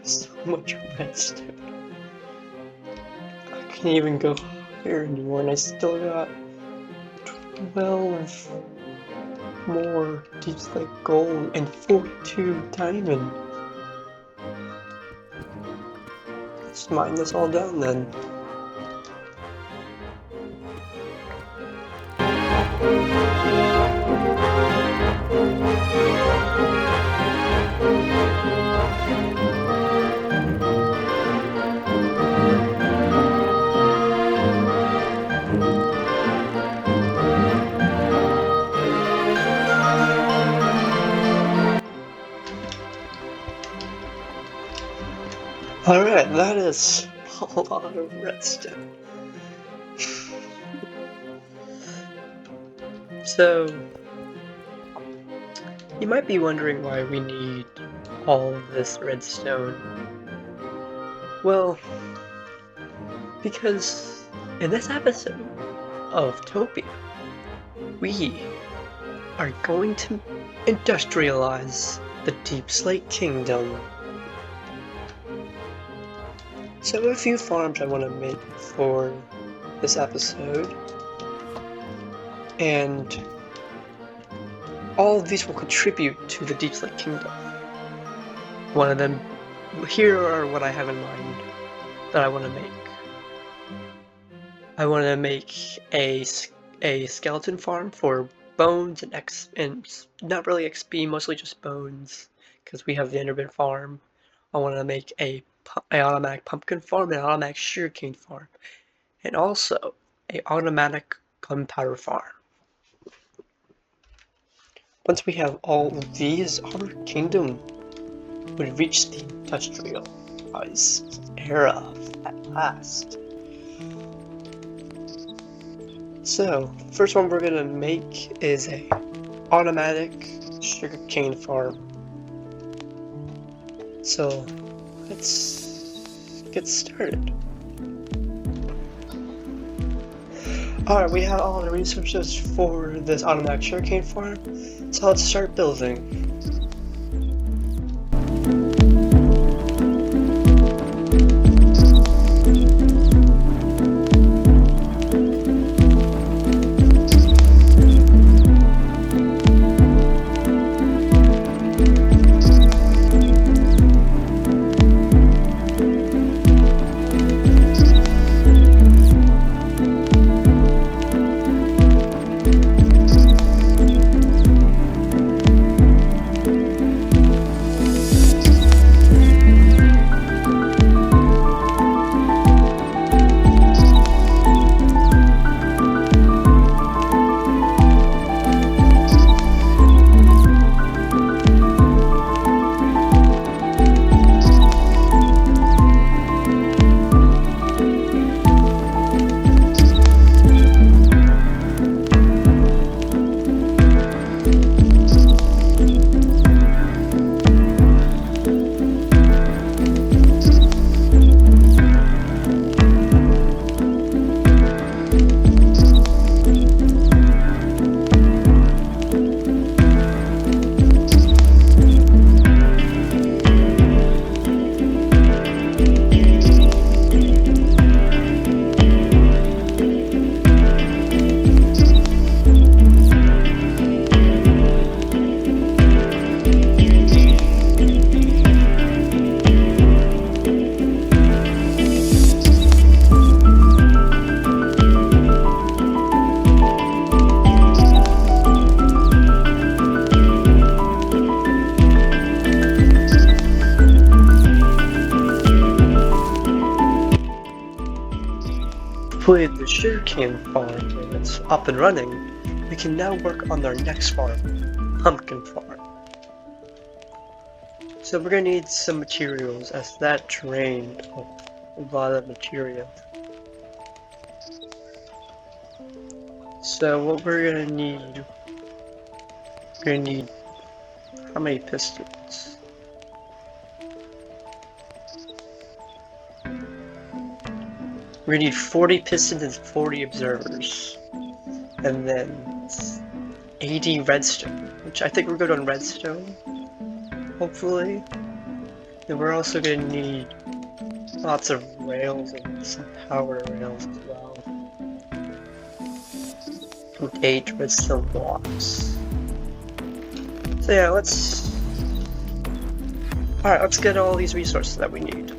So much redstone. I can't even go higher anymore, and I still got 12 more Deepslate gold and 42 diamond. Let's mine this all down then. Alright, that is a lot of redstone. So, you might be wondering why we need all of this redstone. Well, because in this episode of Topia, we are going to industrialize the Deepslate Kingdom. So a few farms I want to make for this episode, and all of these will contribute to the Deepslate Kingdom. One of them, here are what I have in mind that I want to make. I want to make a skeleton farm for bones and not really XP, mostly just bones, because we have the Enderman farm. I want to make a automatic pumpkin farm, an automatic sugarcane farm, and also a automatic gunpowder farm. Once we have all of these, our kingdom would reach the industrialized era at last. So, first one we're gonna make is a automatic sugarcane farm. So, let's get started. Alright, we have all the resources for this automatic sugarcane farm, so let's start building. With the sugarcane farm and it's up and running, we can now work on our next farm, pumpkin farm. So we're gonna need some materials as that drained a lot of material. So what we're gonna need, how many pistons? We're gonna need 40 pistons and 40 observers. And then 80 redstone, which I think we're good on redstone, hopefully. And we're also gonna need lots of rails and some power rails as well. And 8 redstone blocks. So yeah, Alright, let's get all these resources that we need.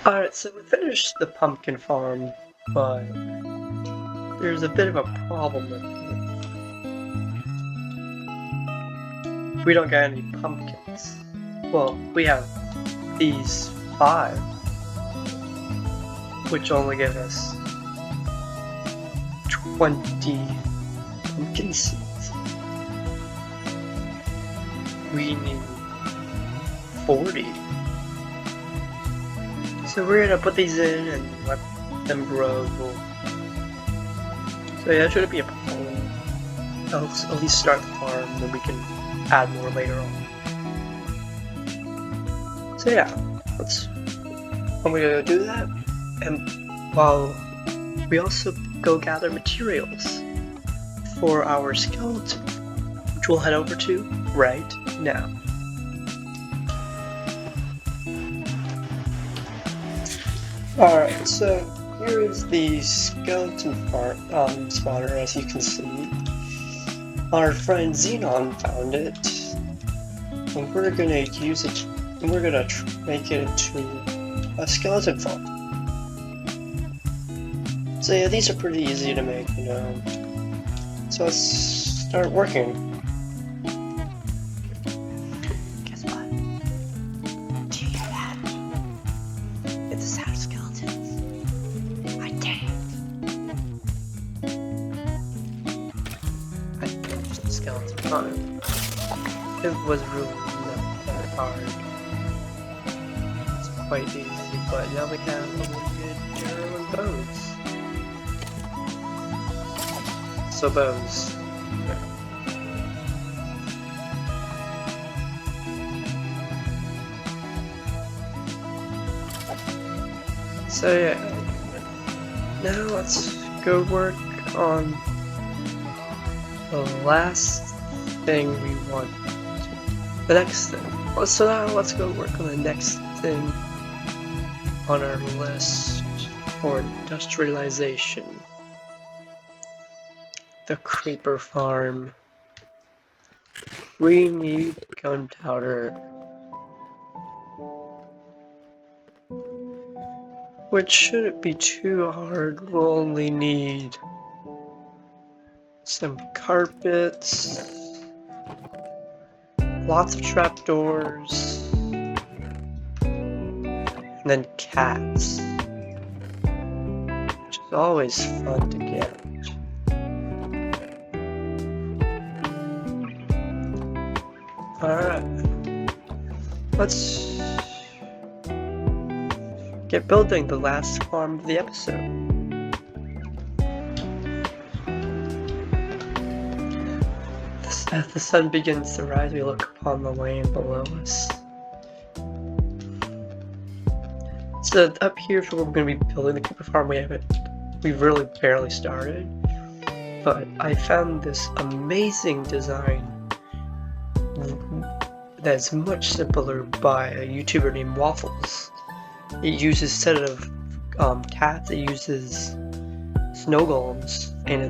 Alright, so we finished the pumpkin farm, but there's a bit of a problem with it. We don't get any pumpkins. Well, we have these 5, which only give us 20 pumpkin seeds. We need 40. So we're gonna put these in and let them grow. So yeah, it shouldn't be a problem. I'll at least start the farm, then we can add more later on. So yeah, I'm gonna do that, and while we also go gather materials for our skeleton, which we'll head over to right now. Alright, so here is the skeleton spawner, as you can see. Our friend Xenon found it, and we're gonna use it, and we're gonna make it into a skeleton farm. So yeah, these are pretty easy to make, you know. So let's start working. Guess what? Do you hear that? It's the sound of skeletons. I can't. I finished the skeleton farm. It was really not that hard. quite easy, but now we have a really good arrow and bows. So bows. So yeah, now let's go work on the last thing we want. The next thing. So now let's go work on the next thing on our list for industrialization. The creeper farm. We need gunpowder. Which shouldn't be too hard. We'll only need some carpets, lots of trapdoors, and then cats, which is always fun to get. Alright, let's get building the last farm of the episode. As the sun begins to rise, we look upon the land below us. So up here is where we're going to be building the creeper farm. We've really barely started, but I found this amazing design that's much simpler by a YouTuber named Waffles. It uses, instead of cats, it uses snow golems, and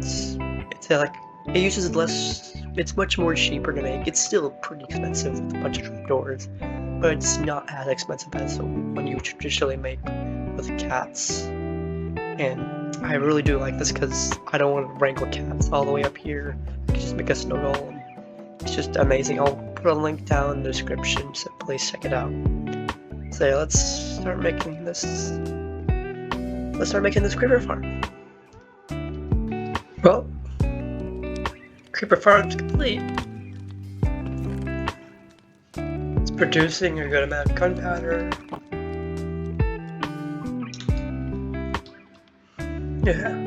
it uses less. It's much more cheaper to make. It's still pretty expensive with a bunch of trapdoors, but it's not as expensive as one you traditionally make with cats. And I really do like this because I don't want to wrangle cats all the way up here. I can just make a snow golem. It's just amazing. I'll put a link down in the description, so please check it out. So yeah, let's start making this. Let's start making this creeper farm. Well, creeper farm's complete. It's producing a good amount of gunpowder. Yeah.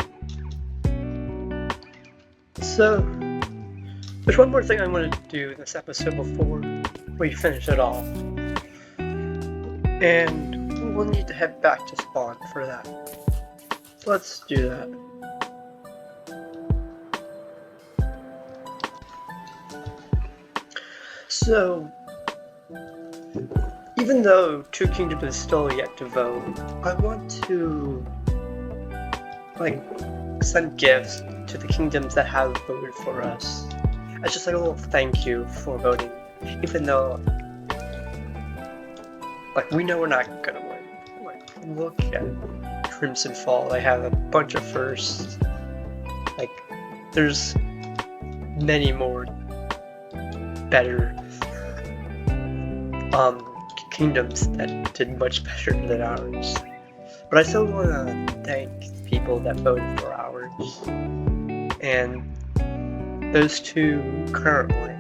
So, there's one more thing I want to do in this episode before we finish it off. And we'll need to head back to spawn for that. Let's do that. So, even though Two Kingdoms is still yet to vote, I want to send gifts to the kingdoms that have voted for us. It's just like a little thank you for voting, even though we know we're not gonna win. Look at Crimson Fall. They have a bunch of firsts. There's many more better kingdoms that did much better than ours. But I still want to thank people that voted for ours. And those two currently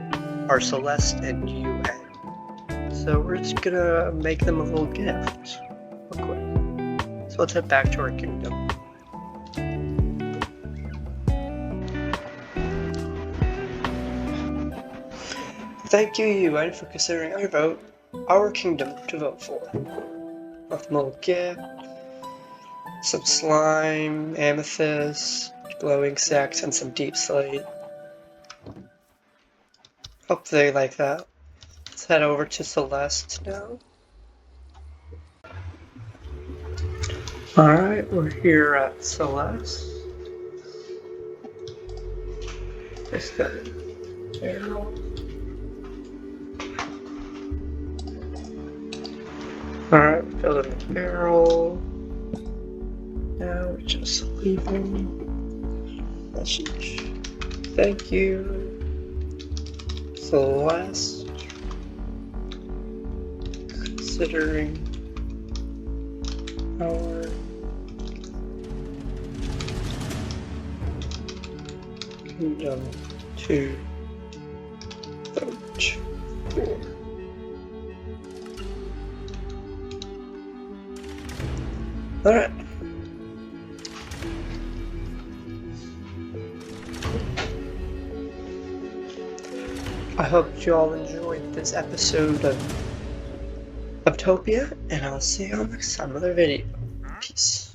are Celeste and UN. So we're just gonna make them a little gift real quick. So let's head back to our kingdom. Thank you, UN, for considering our kingdom to vote for. Left them a little gift. Some slime, amethyst, glowing sacks, and some deep slate. Hope they like that. Let's head over to Celeste now. Alright, we're here at Celeste. Just got a barrel. Alright, fill in the barrel. Now we're just leaving. Message. Thank you, Celeste, considering our kingdom to vote for. Alright. I hope you all enjoyed this episode of Topia, and I'll see you on next time, another video. Peace.